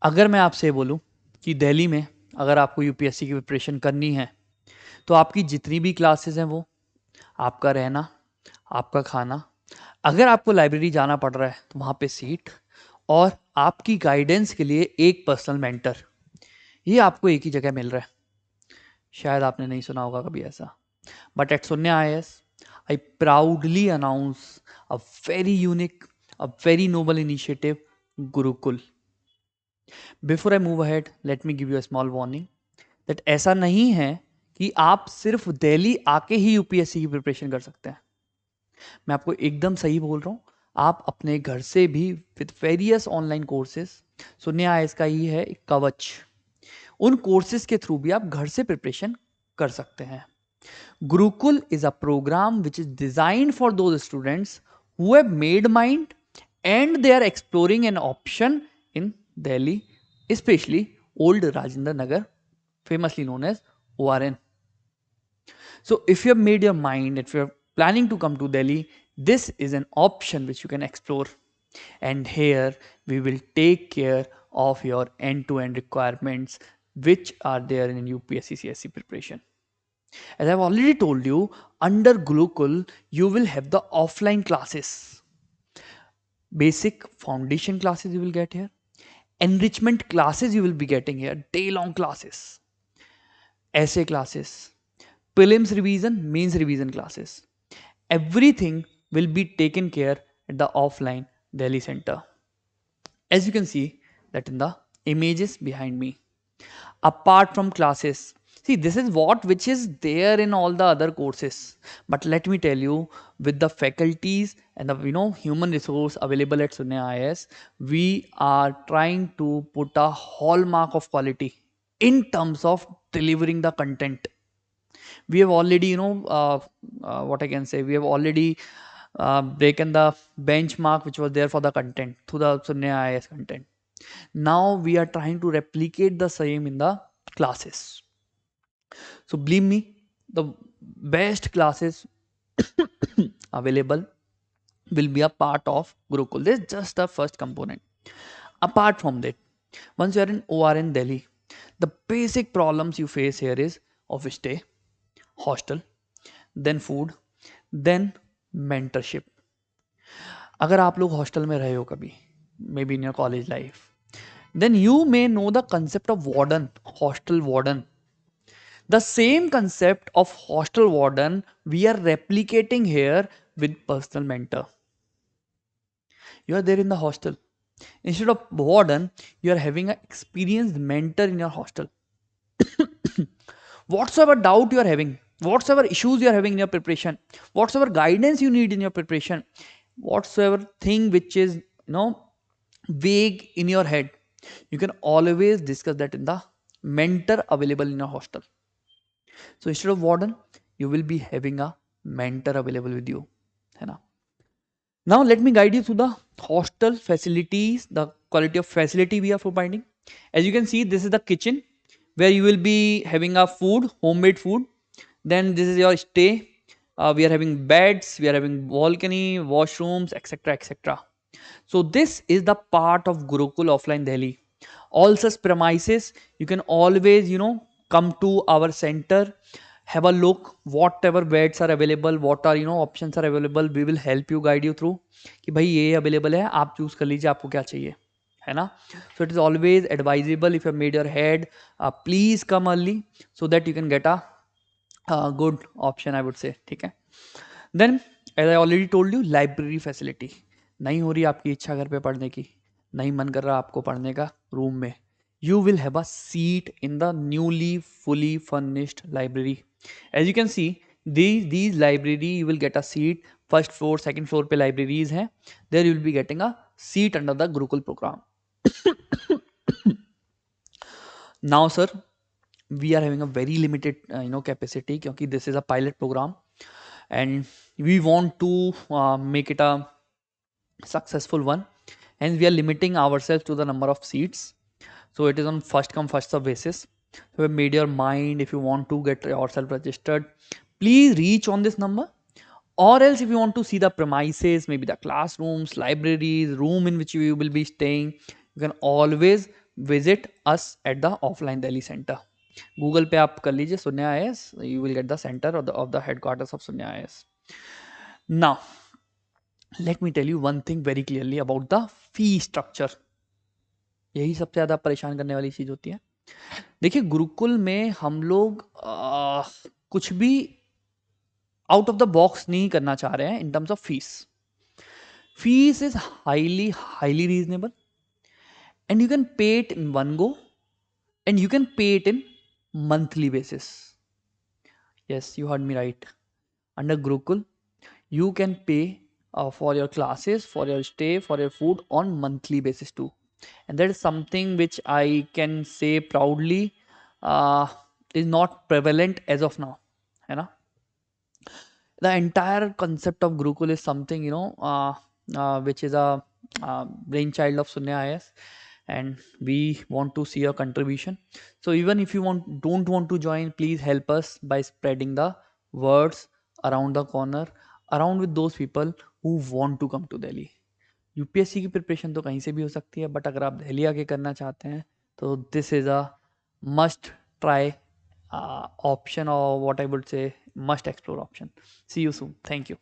अगर मैं आपसे बोलूं कि दिल्ली में अगर आपको यूपीएससी की प्रिपरेशन करनी है तो आपकी जितनी भी क्लासेस हैं वो, आपका रहना, आपका खाना, अगर आपको लाइब्रेरी जाना पड़ रहा है तो वहाँ पे सीट, और आपकी गाइडेंस के लिए एक पर्सनल मेंटर, ये आपको एक ही जगह मिल रहा है। शायद आपने नहीं सुना होगा कभी ऐसा, but at Sunya IAS, I proudly announce a very unique, a very noble initiative, Gurukul. Before I move ahead, let me give you a small warning that ऐसा नहीं है कि आप सिर्फ दिल्ली आके ही यूपीएससी की प्रिपरेशन कर सकते हैं। मैं आपको एकदम सही बोल रहा हूँ, आप अपने घर से भी with various online courses, Sunya IAS का ही है एक कवच, उन कोर्सेज के थ्रू भी आप घर से प्रिपरेशन कर सकते हैं। Gurukul is a program which is designed for those students who have made mind and they are exploring an option in Delhi, especially old Rajendra Nagar, famously known as ORN. So, if you have made your mind, if you are planning to come to Delhi, this is an option which you can explore. And here we will take care of your end-to-end requirements which are there in UPSC CSC preparation. As I've already told you, under Gurukul, you will have the offline classes. Basic foundation classes you will get here. Enrichment classes you will be getting here. Day long classes. Essay classes. Prelims revision, mains revision classes. Everything will be taken care at the offline Delhi center. As you can see that in the images behind me. Apart from classes, see, this is what which is there in all the other courses, but let me tell you, with the faculties and the human resource available at Sunya IAS, we are trying to put a hallmark of quality in terms of delivering the content. We have already what I can say, we have already breaken the benchmark which was there for the content through the Sunya IAS content. Now we are trying to replicate the same in the classes. So believe me, the best classes available will be a part of Gurukul. This is just the first component. Apart from that, once you are in ORN Delhi, the basic problems you face here is office stay, hostel, then food, then mentorship. अगर आप लोग hostel में रहे हो कभी, may be in your college life, then you may know the concept of warden, hostel warden. The same concept of hostel warden we are replicating here with personal mentor. You are there in the hostel. Instead of warden, you are having an experienced mentor in your hostel. Whatsoever doubt you are having, whatsoever issues you are having in your preparation, whatsoever guidance you need in your preparation, whatsoever thing which is vague in your head, you can always discuss that in the mentor available in your hostel. So instead of warden, you will be having a mentor available with you. है ना? Now let me guide you through the hostel facilities, the quality of facility we are providing. As you can see, this is the kitchen where you will be having a food, homemade food. Then this is your stay. We are having beds, we are having balcony, washrooms, etc. etc. So this is the part of Gurukul offline Delhi. All such premises, you can always come to our center, have a look, whatever beds are available, what are options are available, we will help you, guide you through कि भाई ये available है, आप choose कर लीजिए आपको क्या चाहिए, है ना. So it is always advisable, if you have made your head, please come early so that you can get a good option, I would say. ठीक है. Then as I already told you, library facility. नहीं हो रही आपकी इच्छा घर पे पढ़ने की, नहीं मन कर रहा आपको पढ़ने का रूम में, you will have a seat in the newly fully furnished library. As you can see, these library you will get a seat. First floor, second floor पे libraries हैं, there you will be getting a seat under the Gurukul program. Now sir, we are having a very limited capacity क्योंकि this is a pilot program and we want to make it a successful one, and we are limiting ourselves to the number of seats. So it is on first come first serve basis. So you have made your mind, if you want to get yourself registered, please reach on this number, or else if you want to see the premises, maybe the classrooms, libraries, room in which you will be staying, you can always visit us at the offline Delhi centre. Google पे आप कर लीजिए Sunya IAS, you will get the center of the headquarters of Sunya IAS. Now, let me tell you one thing very clearly about the fee structure. यही सबसे ज़्यादा परेशान करने वाली चीज़ होती है. देखिए, गुरुकुल में हम लोग कुछ भी आउट ऑफ द बॉक्स नहीं करना चाह रहे हैं in terms of fees. Fees is highly reasonable, and you can pay it in one go, and you can pay it in monthly basis. Yes, you heard me right. Under Gurukul, you can pay for your classes, for your stay, for your food on monthly basis too. And that is something which I can say proudly uh, is not prevalent as of now. है ना? The entire concept of Gurukul is something, which is a brainchild of Sunya IAS, and we want to see your contribution. So even if you don't want to join, please help us by spreading the words around the corner, around with those people who want to come to Delhi. UPSC की preparation तो कहीं से भी हो सकती है, but अगर आप दिल्ली आके करना चाहते हैं तो this is a must try option, or what I would say, must explore option. See you soon. Thank you.